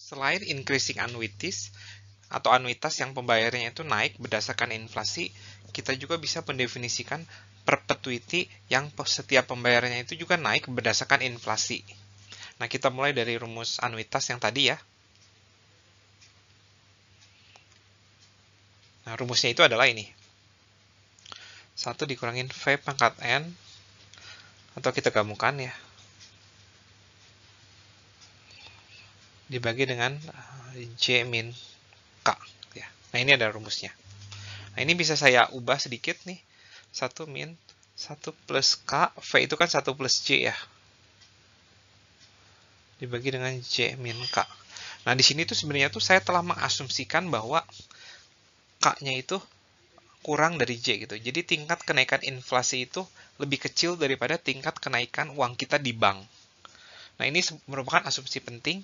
Selain increasing annuities atau anuitas yang pembayarannya itu naik berdasarkan inflasi, kita juga bisa mendefinisikan perpetuity yang setiap pembayarannya itu juga naik berdasarkan inflasi. Nah, kita mulai dari rumus anuitas yang tadi ya. Nah, rumusnya itu adalah ini. 1 dikurangin V pangkat N, atau kita gabungkan ya, dibagi dengan J min K. Ya. Nah, ini ada rumusnya. Nah, ini bisa saya ubah sedikit nih. 1 min 1 plus K, V itu kan 1 plus J ya. Dibagi dengan J min K. Nah, di sini tuh sebenarnya tuh saya telah mengasumsikan bahwa K-nya itu kurang dari J gitu. Jadi tingkat kenaikan inflasi itu lebih kecil daripada tingkat kenaikan uang kita di bank. Nah, ini merupakan asumsi penting.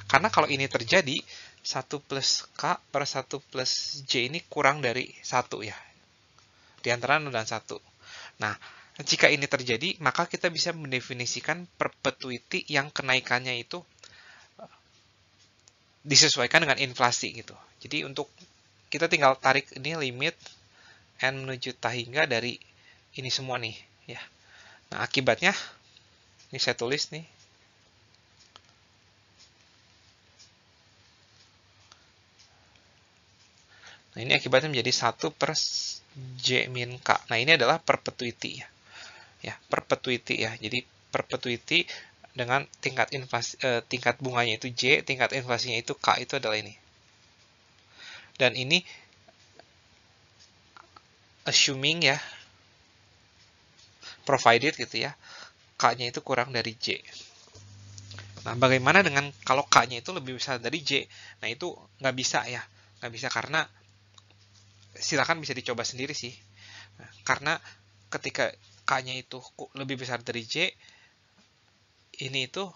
Karena kalau ini terjadi, 1 plus K per 1 plus J ini kurang dari 1 ya. Di antara 0 dan 1. Nah, jika ini terjadi, maka kita bisa mendefinisikan perpetuity yang kenaikannya itu disesuaikan dengan inflasi gitu. Jadi untuk kita tinggal tarik ini limit N menuju tahingga dari ini semua nih ya. Nah, akibatnya ini saya tulis nih. Nah, ini akibatnya menjadi 1 per J min K. Nah, ini adalah perpetuity ya. Ya, perpetuity ya. Jadi perpetuity dengan tingkat inflasi tingkat bunganya itu J, tingkat inflasinya itu K, itu adalah ini. Dan ini assuming ya, provided gitu ya, K-nya itu kurang dari J. Nah, bagaimana dengan kalau K-nya itu lebih besar dari J? Nah, itu nggak bisa ya. Nggak bisa karena silakan bisa dicoba sendiri sih. Nah, karena ketika K-nya itu lebih besar dari J, ini itu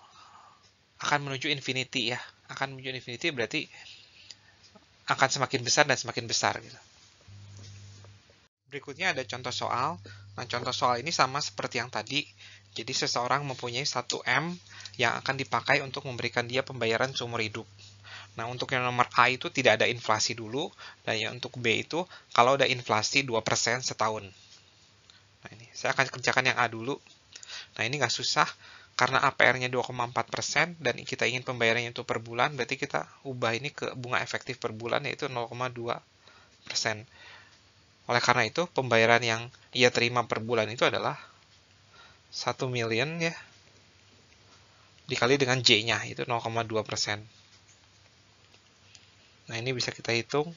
akan menuju infinity ya. Akan menuju infinity berarti akan semakin besar dan semakin besar gitu. Berikutnya ada contoh soal. Nah, contoh soal ini sama seperti yang tadi. Jadi seseorang mempunyai 1M yang akan dipakai untuk memberikan dia pembayaran seumur hidup. Nah, untuk yang nomor A itu tidak ada inflasi dulu, dan yang untuk B itu kalau ada inflasi 2% setahun. Nah, ini saya akan kerjakan yang A dulu. Nah, ini nggak susah, karena APR-nya 2,4% dan kita ingin pembayarannya itu per bulan, berarti kita ubah ini ke bunga efektif per bulan, yaitu 0,2%. Oleh karena itu, pembayaran yang ia terima per bulan itu adalah 1 million ya, dikali dengan J-nya, itu 0,2%. Nah, ini bisa kita hitung.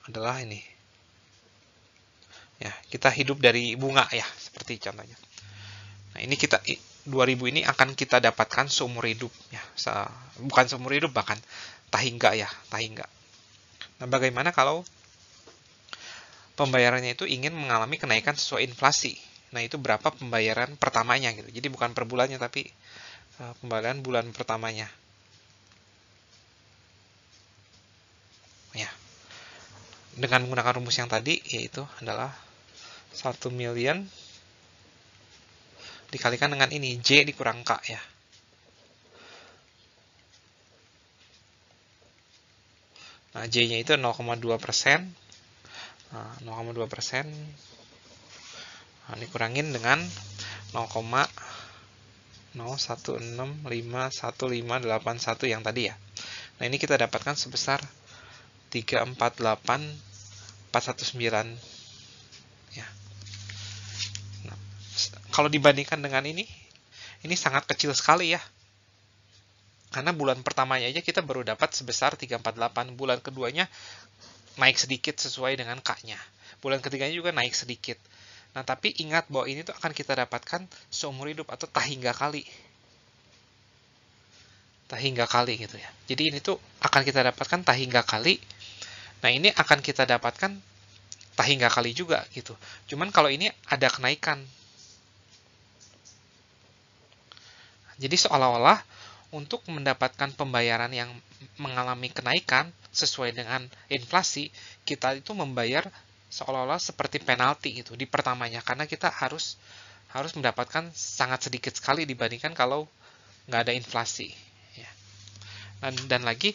Adalah ini. Ya, kita hidup dari bunga ya, seperti contohnya. Nah, ini kita 2000 ini akan kita dapatkan seumur hidup ya. Bukan seumur hidup, bahkan tahingga ya, tahingga. Nah, bagaimana kalau pembayarannya itu ingin mengalami kenaikan sesuai inflasi? Nah, itu berapa pembayaran pertamanya gitu. Jadi bukan per bulannya, tapi pembayaran bulan pertamanya. Ya. Dengan menggunakan rumus yang tadi, yaitu adalah 1 million dikalikan dengan ini, J dikurang K ya. Nah, J-nya itu 0,2%. Nah, 0,2%. Nah, dikurangin dengan 0,01651581 yang tadi ya. Nah, ini kita dapatkan sebesar 348.419 ya. Nah, kalau dibandingkan dengan ini sangat kecil sekali ya. Karena bulan pertamanya aja kita baru dapat sebesar 348, bulan keduanya naik sedikit sesuai dengan K-nya. Bulan ketiganya juga naik sedikit. Nah, tapi ingat bahwa ini tuh akan kita dapatkan seumur hidup atau tahingga kali. Tahingga kali gitu ya. Jadi ini tuh akan kita dapatkan tahingga kali. Nah, ini akan kita dapatkan tahingga kali juga gitu. Cuman kalau ini ada kenaikan. Jadi seolah-olah untuk mendapatkan pembayaran yang mengalami kenaikan sesuai dengan inflasi, kita itu membayar seolah-olah seperti penalti gitu di pertamanya, karena kita harus mendapatkan sangat sedikit sekali dibandingkan kalau nggak ada inflasi. Ya. Dan lagi,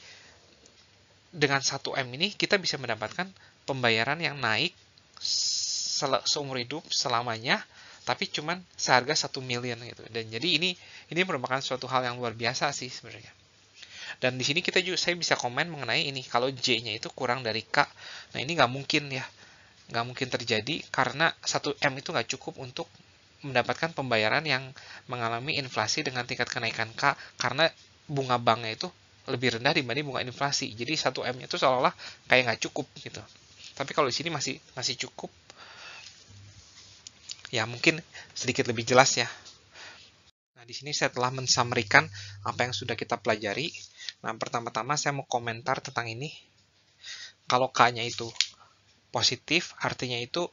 dengan 1M ini kita bisa mendapatkan pembayaran yang naik seumur hidup selamanya, tapi cuman seharga 1 million gitu. Dan jadi ini merupakan suatu hal yang luar biasa sih sebenarnya. Dan di sini saya bisa komen mengenai ini, kalau J-nya itu kurang dari K. Nah, ini nggak mungkin ya. Nggak mungkin terjadi karena 1M itu nggak cukup untuk mendapatkan pembayaran yang mengalami inflasi dengan tingkat kenaikan K, karena bunga banknya itu lebih rendah dibanding bunga inflasi. Jadi 1M-nya itu seolah-olah kayak nggak cukup gitu. Tapi kalau di sini masih cukup. Ya, mungkin sedikit lebih jelas ya. Nah, di sini saya telah mensummarikan apa yang sudah kita pelajari. Nah, pertama-tama saya mau komentar tentang ini. Kalau K-nya itu positif, artinya itu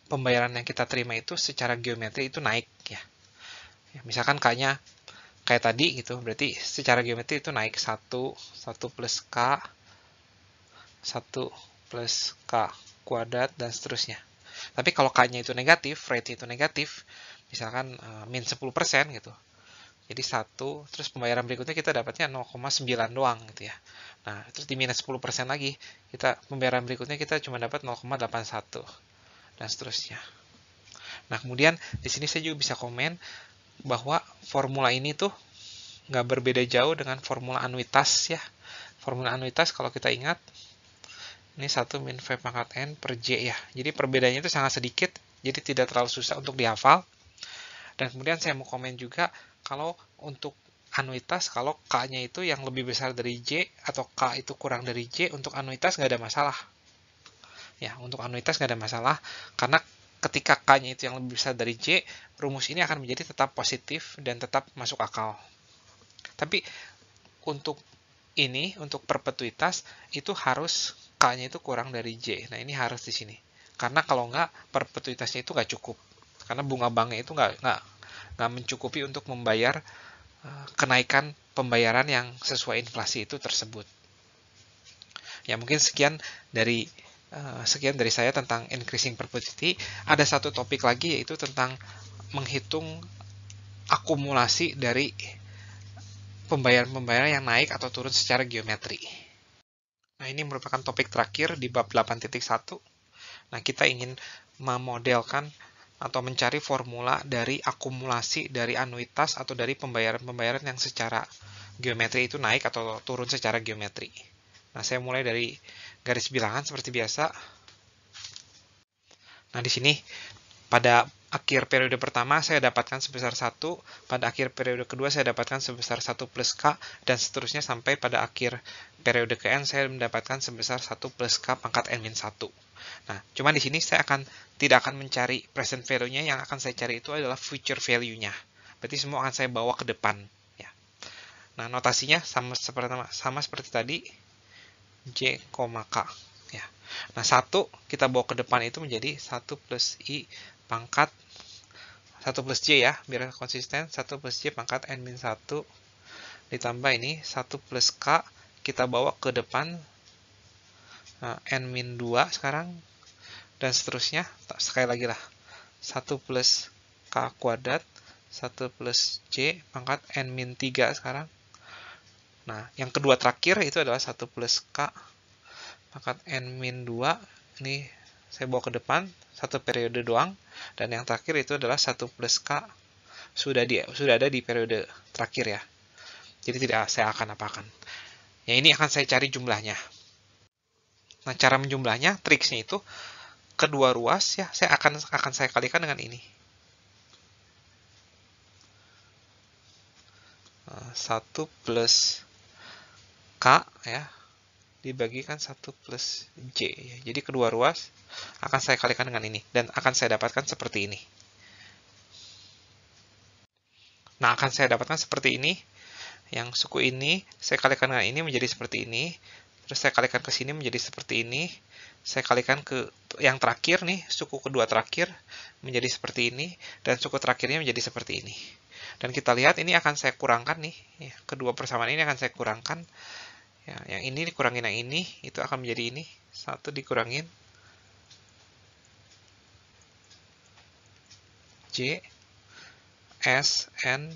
pembayaran yang kita terima itu secara geometri itu naik ya. Misalkan K-nya kayak tadi gitu, berarti secara geometri itu naik 1 plus K, 1 plus K kuadrat, dan seterusnya. Tapi kalau K-nya itu negatif, rate itu negatif, misalkan min 10% gitu. Jadi 1, terus pembayaran berikutnya kita dapatnya 0,9 doang gitu ya. Nah, terus di minus 10% lagi, pembayaran berikutnya kita cuma dapat 0,81 dan seterusnya. Nah, kemudian di sini saya juga bisa komen bahwa formula ini tuh nggak berbeda jauh dengan formula anuitas ya. Formula anuitas kalau kita ingat, ini 1 min V pangkat N per J ya. Jadi perbedaannya itu sangat sedikit, jadi tidak terlalu susah untuk dihafal. Dan kemudian saya mau komen juga, kalau untuk anuitas, kalau K-nya itu yang lebih besar dari J, atau K itu kurang dari J, untuk anuitas nggak ada masalah. Ya, untuk anuitas nggak ada masalah, karena ketika K-nya itu yang lebih besar dari J, rumus ini akan menjadi tetap positif dan tetap masuk akal. Tapi untuk untuk perpetuitas, itu harus K-nya itu kurang dari J. Nah, ini harus di sini. Karena kalau nggak, perpetuitasnya itu nggak cukup. Karena bunga banknya itu nggak mencukupi untuk membayar kenaikan pembayaran yang sesuai inflasi itu tersebut. Ya, mungkin sekian dari saya tentang increasing perpetuity. Ada satu topik lagi, yaitu tentang menghitung akumulasi dari pembayaran-pembayaran yang naik atau turun secara geometri. Nah, ini merupakan topik terakhir di bab 8.1. Nah, kita ingin memodelkan atau mencari formula dari akumulasi dari anuitas atau dari pembayaran-pembayaran yang secara geometri itu naik atau turun secara geometri. Nah, saya mulai dari garis bilangan seperti biasa. Nah, di sini pada akhir periode pertama saya dapatkan sebesar 1, pada akhir periode kedua saya dapatkan sebesar 1 plus K, dan seterusnya sampai pada akhir periode ke N saya mendapatkan sebesar 1 plus K pangkat N-1. Nah, cuma di sini saya tidak akan mencari present value-nya, yang akan saya cari itu adalah future value-nya. Berarti semua akan saya bawa ke depan. Ya. Nah, notasinya sama seperti tadi, J, K. Ya. Nah, 1 kita bawa ke depan itu menjadi 1 plus I pangkat 1 plus J ya, biar konsisten. 1 plus J pangkat N-1 ditambah ini 1 plus K kita bawa ke depan, N-2 sekarang, dan seterusnya. Sekali lagi lah, 1 plus K kuadrat, 1 plus J pangkat N-3 sekarang. Nah, yang kedua terakhir itu adalah 1 plus K pangkat N-2. Ini saya bawa ke depan, satu periode doang. Dan yang terakhir itu adalah 1 plus K sudah ada di periode terakhir ya. Jadi tidak saya akan apakan. Ya, ini akan saya cari jumlahnya. Nah, cara menjumlahnya, triksnya itu kedua ruas ya, saya akan saya kalikan dengan ini. 1 plus K ya dibagikan 1 plus J ya. Jadi kedua ruas akan saya kalikan dengan ini dan akan saya dapatkan seperti ini. Nah, akan saya dapatkan seperti ini. Yang suku ini saya kalikan dengan ini menjadi seperti ini. Terus saya kalikan ke sini menjadi seperti ini. Saya kalikan ke yang terakhir nih, suku kedua terakhir menjadi seperti ini, dan suku terakhirnya menjadi seperti ini. Dan kita lihat ini akan saya kurangkan nih, ya, kedua persamaan ini akan saya kurangkan. Ya, yang ini dikurangin yang ini, itu akan menjadi ini. 1 dikurangin J, S, N,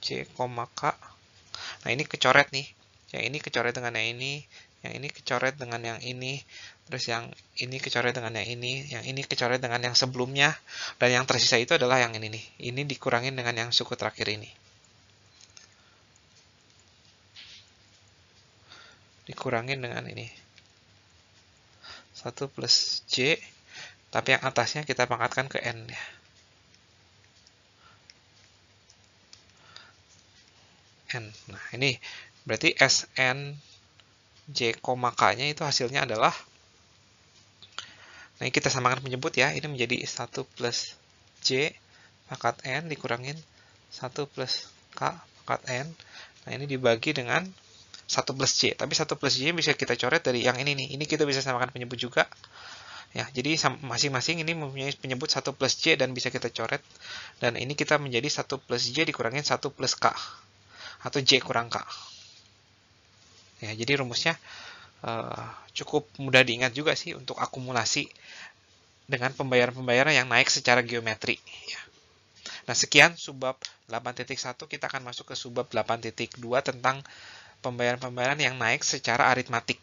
J, K. Nah, ini kecoret nih. Yang ini kecoret dengan yang ini kecoret dengan yang ini, terus yang ini kecoret dengan yang ini kecoret dengan yang sebelumnya, dan yang tersisa itu adalah yang ini nih. Ini dikurangin dengan yang suku terakhir ini. Dikurangin dengan ini. 1 plus J, tapi yang atasnya kita pangkatkan ke N ya. N. Nah, ini berarti Sn J, K-nya itu hasilnya adalah, nah ini kita samakan penyebut ya, ini menjadi 1 plus J pangkat N dikurangin 1 plus K pangkat N. Nah, ini dibagi dengan 1 plus J, tapi 1 plus J bisa kita coret dari yang ini nih, ini kita bisa samakan penyebut juga. Ya, jadi masing-masing ini mempunyai penyebut 1 plus J dan bisa kita coret, dan ini kita menjadi 1 plus J dikurangin 1 plus K, atau J kurang K. Ya, jadi rumusnya cukup mudah diingat juga sih untuk akumulasi dengan pembayaran-pembayaran yang naik secara geometri. Ya. Nah, sekian subbab 8.1, kita akan masuk ke subbab 8.2 tentang pembayaran-pembayaran yang naik secara aritmatik.